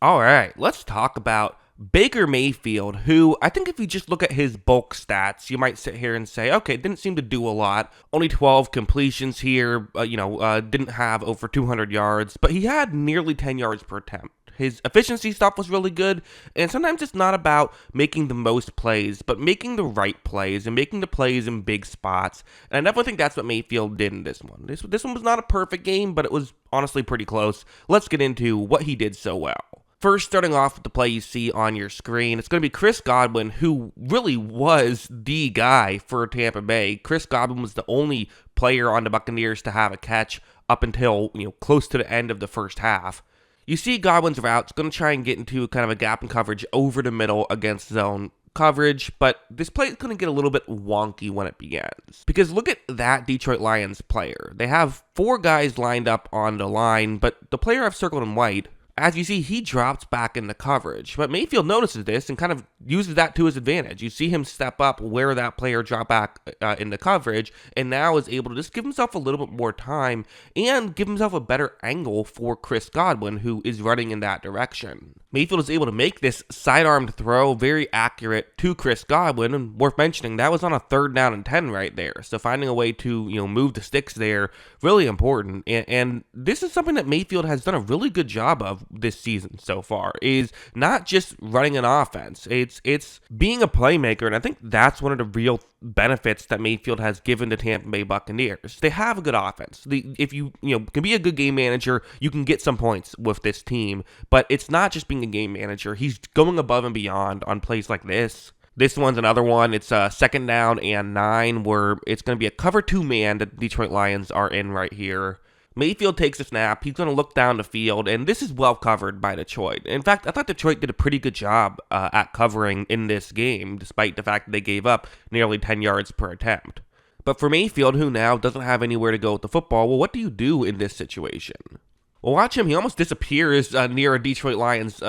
All right, let's talk about Baker Mayfield, who I think if you just look at his bulk stats, you might sit here and say, okay, didn't seem to do a lot. Only 12 completions here, didn't have over 200 yards, but he had nearly 10 yards per attempt. His efficiency stuff was really good, and sometimes it's not about making the most plays, but making the right plays and making the plays in big spots. And I definitely think that's what Mayfield did in this one. This one was not a perfect game, but it was honestly pretty close. Let's get into what he did so well. First, starting off with the play you see on your screen, it's going to be Chris Godwin, who really was the guy for Tampa Bay. Chris Godwin was the only player on the Buccaneers to have a catch up until, close to the end of the first half. You see Godwin's route, it's going to try and get into kind of a gap in coverage over the middle against zone coverage, but this play is going to get a little bit wonky when it begins. Because look at that Detroit Lions player. They have four guys lined up on the line, but the player I've circled in white, as you see, he drops back into coverage, but Mayfield notices this and kind of uses that to his advantage. You see him step up where that player dropped back into coverage, and now is able to just give himself a little bit more time and give himself a better angle for Chris Godwin, who is running in that direction. Mayfield is able to make this sidearmed throw very accurate to Chris Godwin, and worth mentioning, that was on a 3rd down and 10 right there. So finding a way to, move the sticks there, really important. And this is something that Mayfield has done a really good job of this season so far, is not just running an offense. It's being a playmaker, and I think that's one of the real benefits that Mayfield has given the Tampa Bay Buccaneers. They have a good offense. If you can be a good game manager, you can get some points with this team, but it's not just being a game manager. He's going above and beyond on plays like this. This one's another one. It's a 2nd down and 9 where it's going to be a cover 2 man that the Detroit Lions are in right here. Mayfield takes a snap. He's going to look down the field, and this is well covered by Detroit. In fact, I thought Detroit did a pretty good job at covering in this game, despite the fact that they gave up nearly 10 yards per attempt. But for Mayfield, who now doesn't have anywhere to go with the football, well, what do you do in this situation? Well, watch him. He almost disappears near a Detroit Lions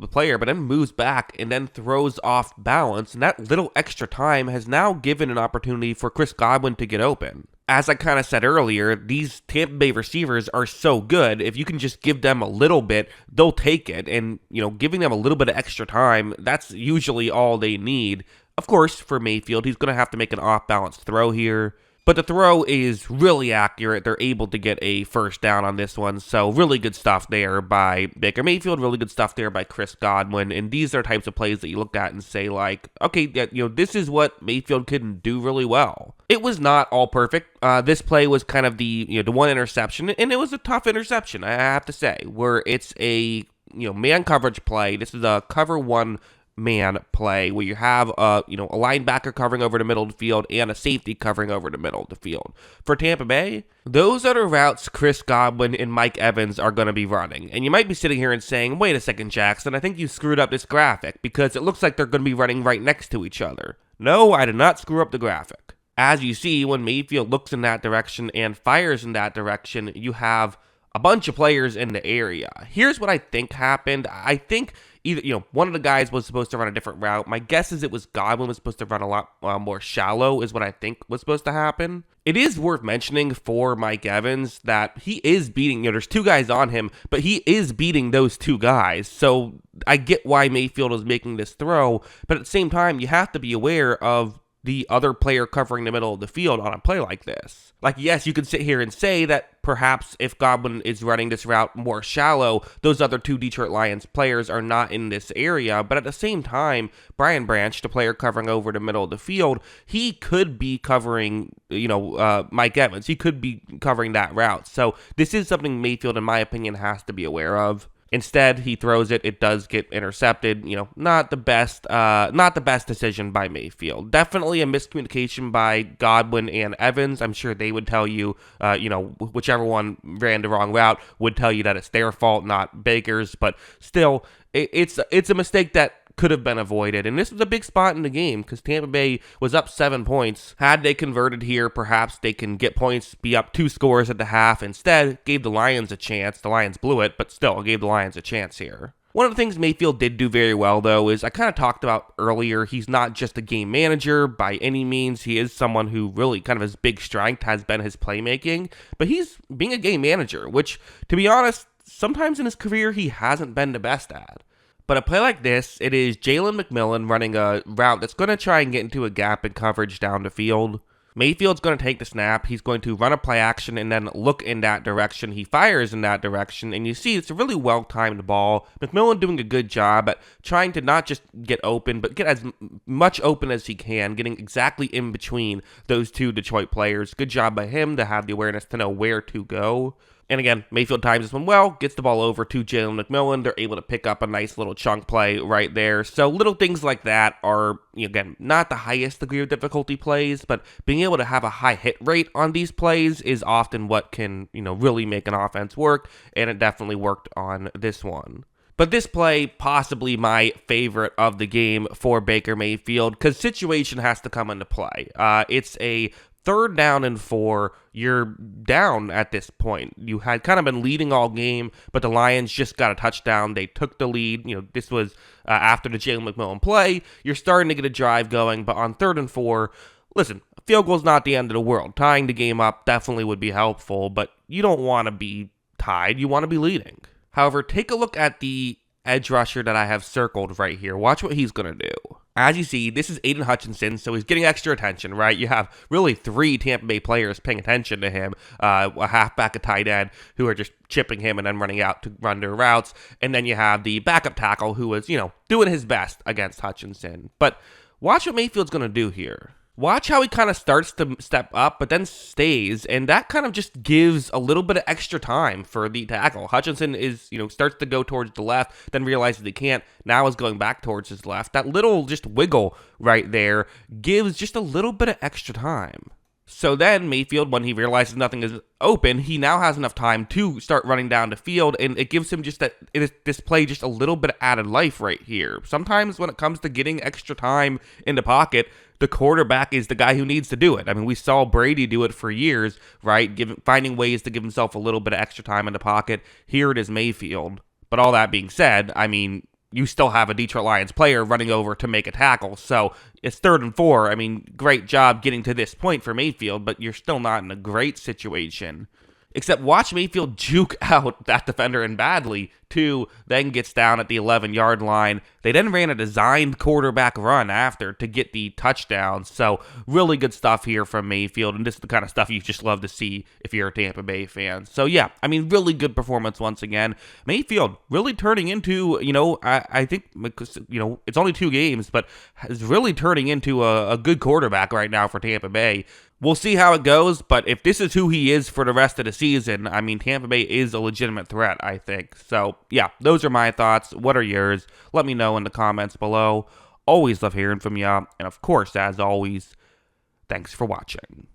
player, but then moves back and then throws off balance. And that little extra time has now given an opportunity for Chris Godwin to get open. As I kind of said earlier, these Tampa Bay receivers are so good. If you can just give them a little bit, they'll take it. And, giving them a little bit of extra time, that's usually all they need. Of course, for Mayfield, he's going to have to make an off-balance throw here. But the throw is really accurate. They're able to get a 1st down on this one. So really good stuff there by Baker Mayfield. Really good stuff there by Chris Godwin. And these are types of plays that you look at and say, like, okay, this is what Mayfield can do really well. It was not all perfect. This play was kind of the one interception, and it was a tough interception, I have to say, where it's a man coverage play. This is a cover 1 man play where you have a linebacker covering over the middle of the field and a safety covering over the middle of the field. For Tampa Bay, those are the routes Chris Godwin and Mike Evans are going to be running. And you might be sitting here and saying, wait a second, Jackson, I think you screwed up this graphic because it looks like they're going to be running right next to each other. No, I did not screw up the graphic. As you see, when Mayfield looks in that direction and fires in that direction, you have a bunch of players in the area. Here's what I think happened. I think either, one of the guys was supposed to run a different route. My guess is it was Godwin was supposed to run a lot more shallow is what I think was supposed to happen. It is worth mentioning for Mike Evans that he is beating, there's 2 guys on him, but he is beating those 2 guys. So I get why Mayfield is making this throw, but at the same time, you have to be aware of the other player covering the middle of the field on a play like this. Like, yes, you could sit here and say that perhaps if Godwin is running this route more shallow, those other 2 Detroit Lions players are not in this area. But at the same time, Brian Branch, the player covering over the middle of the field, he could be covering, Mike Evans. He could be covering that route. So this is something Mayfield, in my opinion, has to be aware of. Instead, he throws it. It does get intercepted. Not the best decision by Mayfield. Definitely a miscommunication by Godwin and Evans. I'm sure they would tell you, whichever one ran the wrong route would tell you that it's their fault, not Baker's. But still, it's a mistake that could have been avoided. And this was a big spot in the game because Tampa Bay was up 7 points. Had they converted here, perhaps they can get points, be up 2 scores at the half. Instead, gave the Lions a chance. The Lions blew it, but still gave the Lions a chance here. One of the things Mayfield did do very well, though, is I kind of talked about earlier, he's not just a game manager by any means. He is someone who really kind of his big strength has been his playmaking, but he's being a game manager, which, to be honest, sometimes in his career he hasn't been the best at. But a play like this, it is Jalen McMillan running a route that's going to try and get into a gap in coverage down the field. Mayfield's going to take the snap. He's going to run a play action and then look in that direction. He fires in that direction, and you see it's a really well-timed ball. McMillan doing a good job at trying to not just get open, but get as much open as he can, getting exactly in between those two Detroit players. Good job by him to have the awareness to know where to go. And again, Mayfield times this one well, gets the ball over to Jalen McMillan. They're able to pick up a nice little chunk play right there. So little things like that are, again, not the highest degree of difficulty plays, but being able to have a high hit rate on these plays is often what can, really make an offense work, and it definitely worked on this one. But this play, possibly my favorite of the game for Baker Mayfield, because situation has to come into play. It's a 3rd down and 4, you're down at this point. You had kind of been leading all game, but the Lions just got a touchdown. They took the lead. This was after the Jalen McMillan play. You're starting to get a drive going, but on 3rd and 4, listen, a field goal's not the end of the world. Tying the game up definitely would be helpful, but you don't want to be tied. You want to be leading. However, take a look at the edge rusher that I have circled right here. Watch what he's going to do. As you see, this is Aiden Hutchinson, so he's getting extra attention, right? You have really 3 Tampa Bay players paying attention to him, a halfback, a tight end, who are just chipping him and then running out to run their routes, and then you have the backup tackle who is, doing his best against Hutchinson. But watch what Mayfield's going to do here. Watch how he kind of starts to step up, but then stays, and that kind of just gives a little bit of extra time for the tackle. Hutchinson is, starts to go towards the left, then realizes he can't, now is going back towards his left. That little just wiggle right there gives just a little bit of extra time. So then Mayfield, when he realizes nothing is open, he now has enough time to start running down the field, and it gives him just this play just a little bit of added life right here. Sometimes when it comes to getting extra time in the pocket, the quarterback is the guy who needs to do it. I mean, we saw Brady do it for years, right? Finding ways to give himself a little bit of extra time in the pocket. Here it is Mayfield. But all that being said, I mean, you still have a Detroit Lions player running over to make a tackle. So it's 3rd and 4. I mean, great job getting to this point for Mayfield, but you're still not in a great situation. Except watch Mayfield juke out that defender and badly, too, then gets down at the 11-yard line. They then ran a designed quarterback run after to get the touchdown. So really good stuff here from Mayfield, and this is the kind of stuff you just love to see if you're a Tampa Bay fan. So yeah, I mean, really good performance once again. Mayfield really turning into, I think, it's only 2 games, but is really turning into a good quarterback right now for Tampa Bay. We'll see how it goes, but if this is who he is for the rest of the season, I mean, Tampa Bay is a legitimate threat, I think. So, yeah, those are my thoughts. What are yours? Let me know in the comments below. Always love hearing from you. And, of course, as always, thanks for watching.